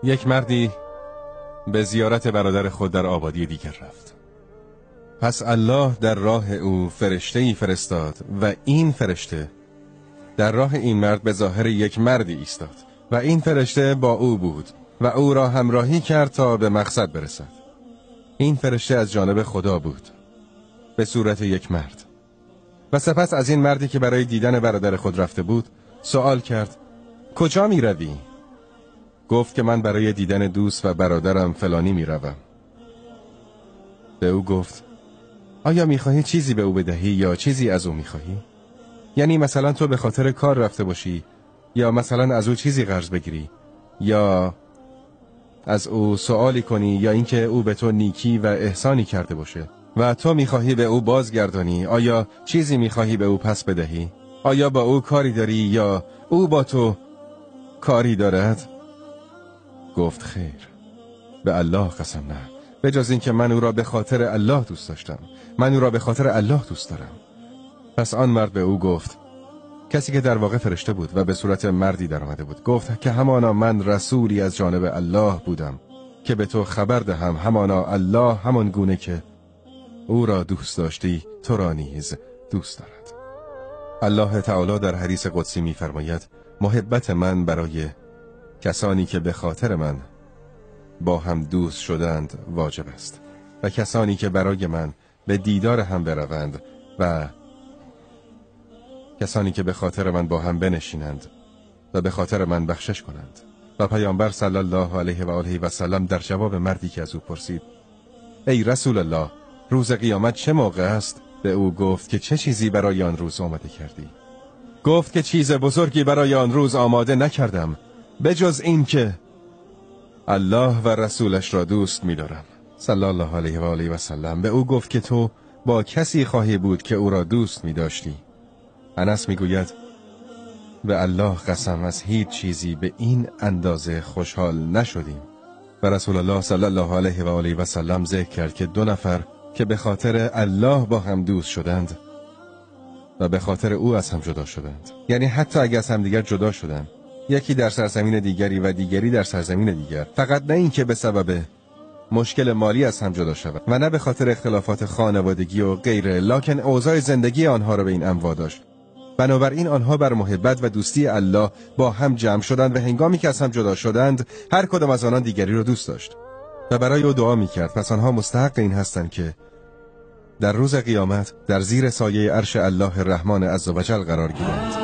یک مردی به زیارت برادر خود در آبادی دیگر رفت. پس الله در راه او فرشته‌ای فرستاد و این فرشته در راه این مرد به ظاهر یک مردی ایستاد و این فرشته با او بود و او را همراهی کرد تا به مقصد برسد. این فرشته از جانب خدا بود به صورت یک مرد. و سپس از این مردی که برای دیدن برادر خود رفته بود سوال کرد: کجا می روی؟ گفت که من برای دیدن دوست و برادرم فلانی می روم. به او گفت: آیا می خواهی چیزی به او بدهی یا چیزی از او می خواهی؟ یعنی مثلا تو به خاطر کار رفته باشی یا مثلا از او چیزی قرض بگیری یا از او سوالی کنی یا اینکه او به تو نیکی و احسانی کرده باشه و تو میخواهی به او بازگردانی. آیا چیزی میخواهی به او پس بدهی؟ آیا با او کاری داری یا او با تو کاری دارد؟ گفت خیر، به الله قسم نه، به جز این که من او را به خاطر الله دوست داشتم. من او را به خاطر الله دوست دارم. پس آن مرد به او گفت، کسی که در واقع فرشته بود و به صورت مردی در آمده بود، گفت که همانا من رسولی از جانب الله بودم که به تو خبر دهم همانا الله همان گونه که او را دوست داشتی تو را نیز دوست دارد. الله تعالی در حدیث قدسی می‌فرماید محبت من برای کسانی که به خاطر من با هم دوست شدند واجب است و کسانی که برای من به دیدار هم بروند و کسانی که به خاطر من با هم بنشینند و به خاطر من بخشش کنند. و پیامبر صلی الله علیه و آله و سلم در جواب مردی که از او پرسید ای رسول الله، روز قیامت چه موقع است؟ به او گفت که چه چیزی برای آن روز آماده کردی؟ گفت که چیز بزرگی برای آن روز آماده نکردم بجز این که الله و رسولش را دوست می‌دارم صلی الله علیه و آله و سلم. به او گفت که تو با کسی خواهی بود که او را دوست می‌داشتی. انس میگوید به الله قسم از هیچ چیزی به این اندازه خوشحال نشدیم. و رسول الله صلی الله علیه و آله و سلم ذکر کرد که دو نفر که به خاطر الله با هم دوست شدند و به خاطر او از هم جدا شدند، یعنی حتی اگر از هم دیگر جدا شدند، یکی در سرزمین دیگری و دیگری در سرزمین دیگر، فقط نه این که به سبب مشکل مالی از هم جدا شوند و نه به خاطر اختلافات خانوادگی و غیره، لکن اوضاع زندگی آنها را به این انواع داشت. بنابراین آنها بر محبت و دوستی الله با هم جمع شدند و هنگامی که از هم جدا شدند هر کدام از آنان دیگری را دوست داشت و برای او دعا میکرد. پس آنها مستحق این هستند که در روز قیامت در زیر سایه عرش الله الرحمن عزوجل قرار گیرند.